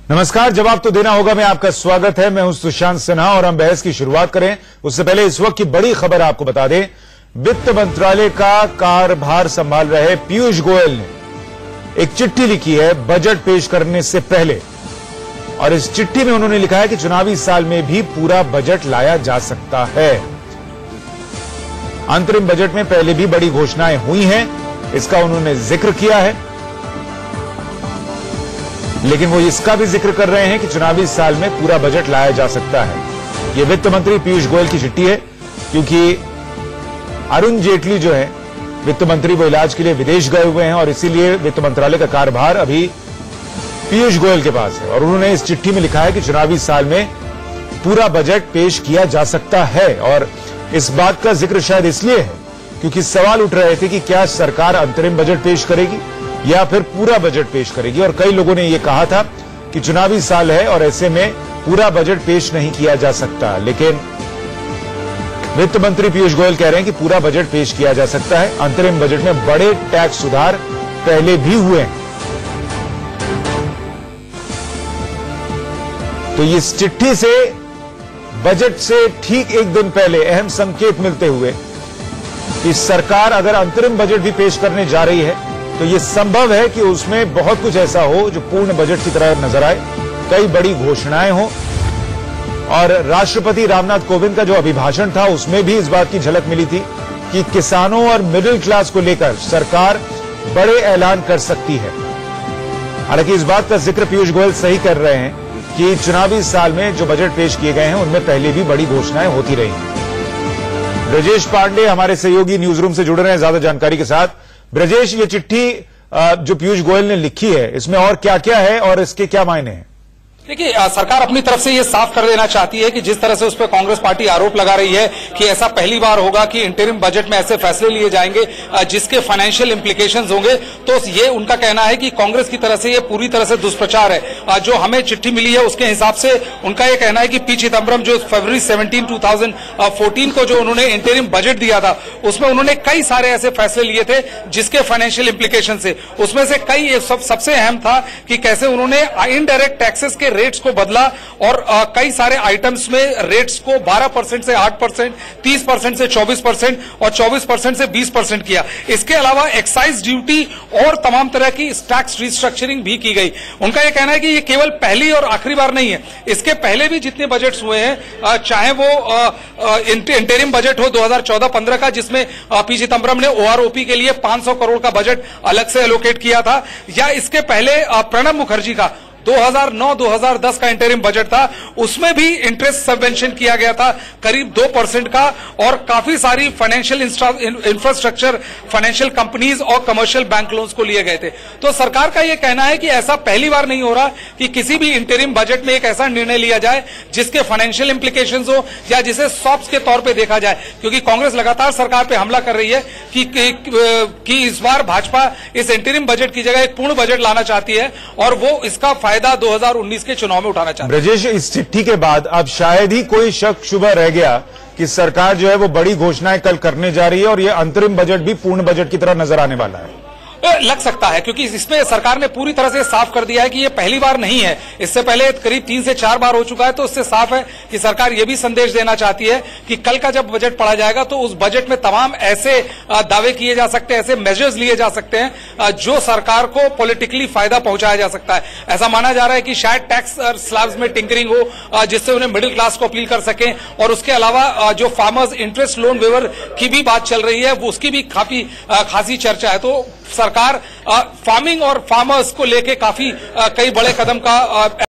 नमस्कार, जवाब तो देना होगा में आपका स्वागत है। मैं हूं सुशांत सिन्हा और हम बहस की शुरुआत करें उससे पहले इस वक्त की बड़ी खबर आपको बता दें। वित्त मंत्रालय का कार्यभार संभाल रहे पीयूष गोयल ने एक चिट्ठी लिखी है बजट पेश करने से पहले, और इस चिट्ठी में उन्होंने लिखा है कि चुनावी साल में भी पूरा बजट लाया जा सकता है। अंतरिम बजट में पहले भी बड़ी घोषणाएं हुई हैं, इसका उन्होंने जिक्र किया है, लेकिन वो इसका भी जिक्र कर रहे हैं कि चुनावी साल में पूरा बजट लाया जा सकता है। ये वित्त मंत्री पीयूष गोयल की चिट्ठी है, क्योंकि अरुण जेटली जो है वित्त मंत्री, वो इलाज के लिए विदेश गए हुए हैं और इसीलिए वित्त मंत्रालय का कार्यभार अभी पीयूष गोयल के पास है। और उन्होंने इस चिट्ठी में लिखा है कि चुनावी साल में पूरा बजट पेश किया जा सकता है। और इस बात का जिक्र शायद इसलिए है क्योंकि सवाल उठ रहे थे कि क्या सरकार अंतरिम बजट पेश करेगी या फिर पूरा बजट पेश करेगी। और कई लोगों ने यह कहा था कि चुनावी साल है और ऐसे में पूरा बजट पेश नहीं किया जा सकता, लेकिन वित्त मंत्री पीयूष गोयल कह रहे हैं कि पूरा बजट पेश किया जा सकता है। अंतरिम बजट में बड़े टैक्स सुधार पहले भी हुए हैं। तो इस चिट्ठी से बजट से ठीक एक दिन पहले अहम संकेत मिलते हुए कि सरकार अगर अंतरिम बजट भी पेश करने जा रही है तो यह संभव है कि उसमें बहुत कुछ ऐसा हो जो पूर्ण बजट की तरह नजर आए, कई बड़ी घोषणाएं हो। और राष्ट्रपति रामनाथ कोविंद का जो अभिभाषण था उसमें भी इस बात की झलक मिली थी कि किसानों और मिडिल क्लास को लेकर सरकार बड़े ऐलान कर सकती है। हालांकि इस बात का जिक्र पीयूष गोयल सही कर रहे हैं कि चुनावी साल में जो बजट पेश किए गए हैं उनमें पहले भी बड़ी घोषणाएं होती रही। ब्रजेश पांडे हमारे सहयोगी न्यूज रूम से जुड़ रहे हैं ज्यादा जानकारी के साथ। ब्रजेश, ये चिट्ठी जो पीयूष गोयल ने लिखी है, इसमें और क्या क्या है और इसके क्या मायने हैं? देखिए, सरकार अपनी तरफ से ये साफ कर देना चाहती है कि जिस तरह से उस पर कांग्रेस पार्टी आरोप लगा रही है कि ऐसा पहली बार होगा कि इंटरिम बजट में ऐसे फैसले लिए जाएंगे जिसके फाइनेंशियल इंप्लीकेशंस होंगे, तो ये उनका कहना है कि कांग्रेस की तरफ से ये पूरी तरह से दुष्प्रचार है। जो हमें चिट्ठी मिली है उसके हिसाब से उनका ये कहना है कि पी चिदम्बरम जो फरवरी 17, 2014 को जो उन्होंने इंटरिम बजट दिया था उसमें उन्होंने कई सारे ऐसे फैसले लिए थे जिसके फाइनेंशियल इंप्लीकेशन से, उसमें से कई सबसे अहम था कि कैसे उन्होंने इनडायरेक्ट टैक्सेस के रेट्स को बदला और कई सारे आइटम्स में रेट्स को 12% से 8%, 30% से 24% और 24% से 20% किया। इसके अलावा एक्साइज ड्यूटी और तमाम तरह की टैक्स रिस्ट्रक्चरिंग भी की गई। उनका यह कहना है कि ये केवल पहली और आखिरी बार नहीं है, इसके पहले भी जितने बजट्स हुए हैं, चाहे वो इंटरिम बजट हो 2014-15 का जिसमें पी चिदम्बरम ने ओआरओपी के लिए 500 करोड़ का बजट अलग से एलोकेट किया था, या इसके पहले प्रणब मुखर्जी का 2009-2010 का इंटरिम बजट था, उसमें भी इंटरेस्ट सबवेंशन किया गया था करीब 2% का, और काफी सारी फाइनेंशियल इंफ्रास्ट्रक्चर, फाइनेंशियल कंपनीज और कमर्शियल बैंक लोन्स को लिए गए थे। तो सरकार का यह कहना है कि ऐसा पहली बार नहीं हो रहा कि किसी भी इंटरिम बजट में एक ऐसा निर्णय लिया जाए जिसके फाइनेंशियल इंप्लीकेशंस हो या जिसे सॉप्स के तौर पर देखा जाए, क्योंकि कांग्रेस लगातार सरकार पर हमला कर रही है कि इस बार भाजपा इस इंटरिम बजट की जगह एक पूर्ण बजट लाना चाहती है और वो इसका 2019 के चुनाव में उठाना चाहते हैं। ब्रजेश, इस चिट्ठी के बाद अब शायद ही कोई शक शुबह रह गया कि सरकार जो है वो बड़ी घोषणाएं कल करने जा रही है और ये अंतरिम बजट भी पूर्ण बजट की तरह नजर आने वाला है। लग सकता है, क्योंकि इसमें सरकार ने पूरी तरह से साफ कर दिया है कि ये पहली बार नहीं है, इससे पहले करीब 3 से 4 बार हो चुका है। तो उससे साफ है कि सरकार ये भी संदेश देना चाहती है कि कल का जब बजट पढ़ा जाएगा तो उस बजट में तमाम ऐसे दावे किए जा सकते हैं, ऐसे मेजर्स लिए जा सकते हैं जो सरकार को पॉलिटिकली फायदा पहुंचाया जा सकता है। ऐसा माना जा रहा है कि शायद टैक्स स्लैब्स में टिंकरिंग हो जिससे उन्हें मिडिल क्लास को अपील कर सकें, और उसके अलावा जो फार्मर्स इंटरेस्ट लोन वेवर की भी बात चल रही है वो उसकी भी खासी चर्चा है। तो सरकार फार्मिंग और फार्मर्स को लेके काफी कई बड़े कदम का